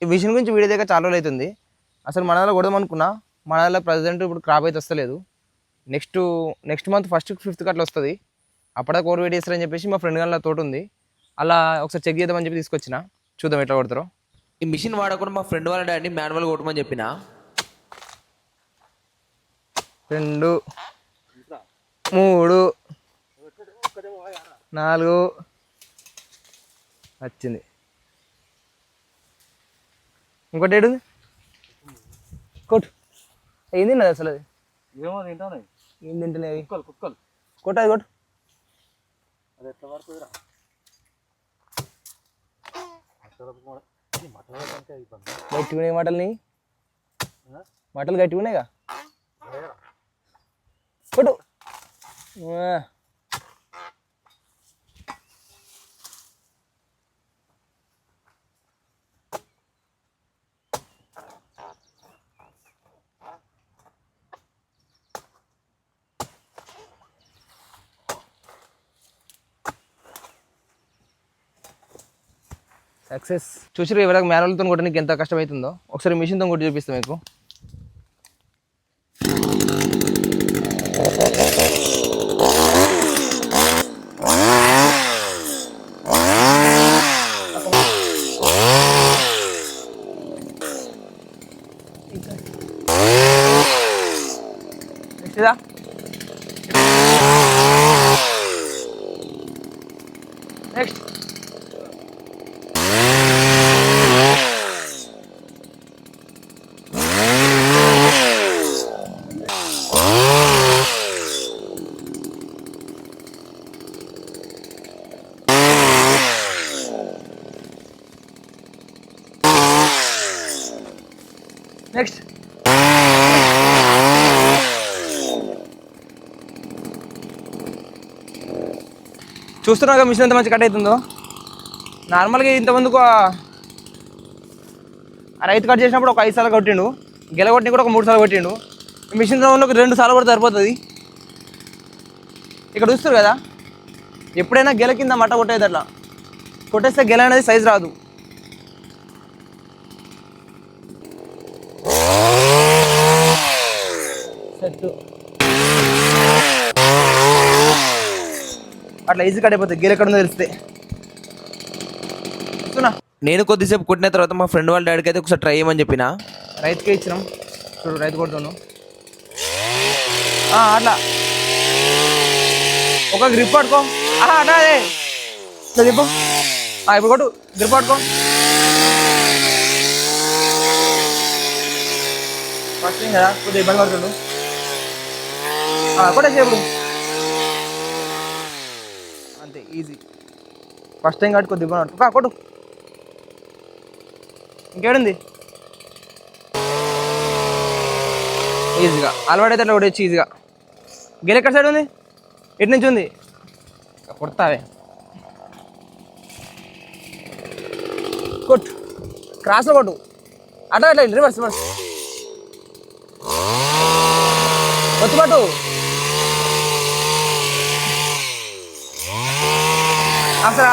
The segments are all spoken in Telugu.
ఈ మిషన్ గురించి వీడియో దగ్గర చాలా రోజులు అవుతుంది. అసలు మన దాంట్లో కొడదాం అనుకున్నా, మన దాంట్లో ప్రజెంట్ ఇప్పుడు క్రాప్ అయితే వస్తలేదు. నెక్స్ట్ మంత్ 1st 5th అట్లా వస్తుంది. అప్పటిదాకా ఓవర్ వెయిట్ చేస్తారని చెప్పేసి మా ఫ్రెండ్ గారి తోట ఉంది, అలా ఒకసారి చెక్ చేద్దామని చెప్పి తీసుకొచ్చిన. చూద్దాం ఎట్లా కొడతారో. ఈ మిషన్ వాడకుండా మా ఫ్రెండ్ వాళ్ళ డాడీ మాన్యువల్ కొట్టమని చెప్పిన. 2 3 4 వచ్చింది. ఇంకోటి ఏడు కొట్టు. ఏం తిన్నది అసలు? అది ఏమో తింటాను. ఏం తింటున్నాయి? కుక్కలు కొట్టు, అది కొట్టు. అది ఎట్లా పడుతుందిరా? గట్టిగా ఉన్నాయి మాటలు, నీ మాటలు గట్టిగా ఉన్నాయిగా. కొట్టు. సక్సెస్. చూసారు ఎవరికి మ్యానువల్తో కొట్టడానికి ఎంత కష్టమవుతుందో. ఒకసారి మిషన్తో కొట్టి చూపిస్తాం మీకు. నెక్స్ట్ నెక్స్ట్ చూస్తున్నాగా మిషన్ ఎంత మంచి కట్ అవుతుందో. నార్మల్గా ఇంతమందుకు రైతు కట్ చేసినప్పుడు ఒక 5 సార్లు కొట్టిండు, గెలగొట్టిన కూడా ఒక 3 సార్లు కొట్టిండు. మిషన్ రౌండ్లో 2 సార్లు కూడా సరిపోతుంది. ఇక్కడ చూస్తారు కదా, ఎప్పుడైనా గెల కింద మట్ట కొట్టేది. అట్లా కొట్టేస్తే గెల అనేది సైజు రాదు. సెట్ అట్లా ఈజీ కట్ అయిపోతుంది గెల ఎక్కడ ఉందో తెలిస్తే. నేను కొద్దిసేపు కొట్టిన తర్వాత మా ఫ్రెండ్ వాళ్ళ డాడీకి అయితే ఒకసారి ట్రై చేయమని చెప్పిన. రైతుకే ఇచ్చినాం. చూడు రైతు కొడుతున్నాను. అట్లా ఒక గ్రిప్ పట్టుకో. అట్లా అదే గ్రిప్. ఇప్పుడు కొట్టు, గ్రిప్ పట్టుకో. ఫస్ట్ టైం కదా, కొద్దిగా ఇబ్బంది పడుతుండు. కొట్టేసి ఇప్పుడు అంతే, ఈజీ. ఫస్ట్ టైం కాబట్టి కొద్దిగా ఇబ్బంది పడుతుంది. కొట్టు. ఇంకేడుంది? ఈజీగా అలవాటైతే అట్లా కొట్టచ్చు ఈజీగా. గెల ఎక్కడ సైడ్ ఉంది? ఎటు నుంచి ఉంది? కొడతావే. కొట్టు, క్రాస్లో కొట్టు. అట్లా అట్లా రివర్స్ రివర్స్ ఒత్తుపట్టు. అసలు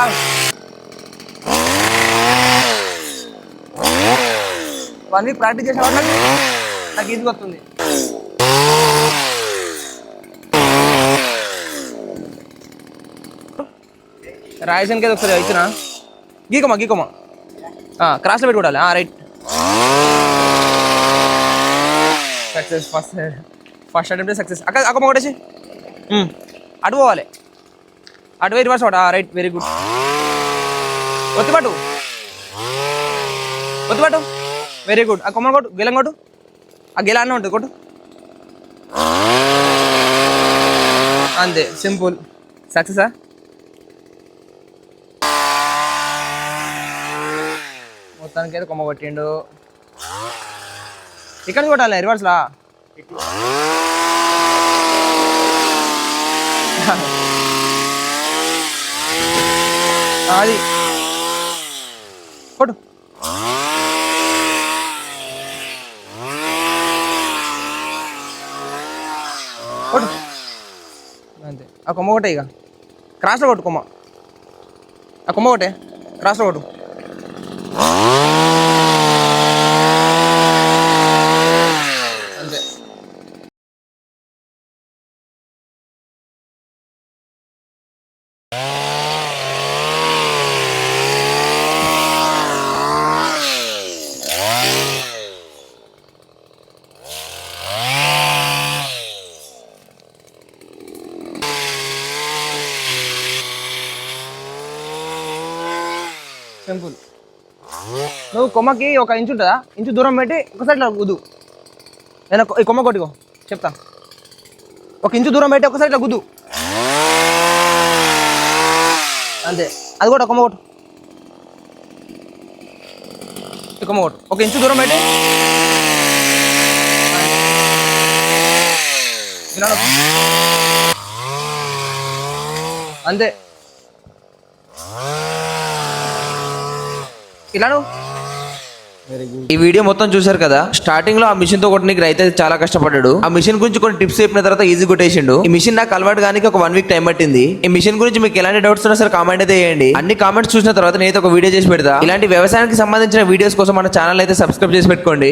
1 వీక్ ప్రాక్టీస్ చేసిన వాళ్ళకి నాకు ఈజీగా వస్తుంది. రాయసన్కి అయితే ఒకసారి ఇచ్చిన. గీకమ్మా క్రాస్లో పెట్టి కొట్టాలి. Right. Success. First attempt success. అక్కమ్మ కొట్టేసి అటు పోవాలి. అటు పోయి రివర్స్ పట్టు. Right, very good. ఒత్తిపట్టు, వెరీ గుడ్. ఆ కొమ్మను కొట్టు, గెలం కొట్టు. ఆ గెల అన్నీ ఉంటుంది, కొట్టు. అంతే, సింపుల్. సక్సెసా? మొత్తానికి అయితే కొమ్మ కొట్టిండు. ఇక్కడ కొట్టాలి రివర్స్లా. అది కొట్టు. కొట్టు అంతే. ఆ కొమ్మ కొట్టే, ఇక క్రాస్లో కొట్టు. కొమ్మ ఆ కొమ్మ కొట్టే, క్రాస్లో కొట్టు. సింపుల్. నువ్వు కొమ్మకి ఒక ఇంచు ఉంటుందా, ఇంచు దూరం పెట్టి ఒకసారి ఇట్లా గుద్దు. నేను ఈ కొమ్మ కొట్టుకో చెప్తా. ఒక ఇంచు దూరం పెట్టి ఒకసారి ఇట్లా గుద్దు, అంతే. అది కూడా కొమ్మ కొట్టు, ఈ కొమ్మ కొట్టు. ఒక ఇంచు దూరం పెట్టి ఇలా నొక్కు. అంతే. ఇలా నువ్వు ఈ వీడియో మొత్తం చూశారు కదా. స్టార్టింగ్ లో ఆ మిషన్ తో కొట్టడానికి రైతు అయితే చాలా కష్టపడ్డాడు. ఆ మిషన్ గురించి కొన్ని టిప్స్ చెప్పిన తర్వాత ఈజీ కొట్టేసిండు. ఈ మిషన్ నాకు అలవాటు కానీ ఒక 1 వీక్ టైం పట్టింది. ఈ మిషన్ గురించి మీకు ఎలాంటి డౌట్స్ ఉన్నా సరే కామెంట్ అయితే చేయండి. అన్ని కామెంట్స్ చూసిన తర్వాత నేను ఒక వీడియో చేసి పెడతా. ఇలాంటి వ్యవసాయానికి సంబంధించిన వీడియోస్ కోసం మన ఛానల్ అయితే సబ్స్క్రైబ్ చేసి పెట్టుకోండి.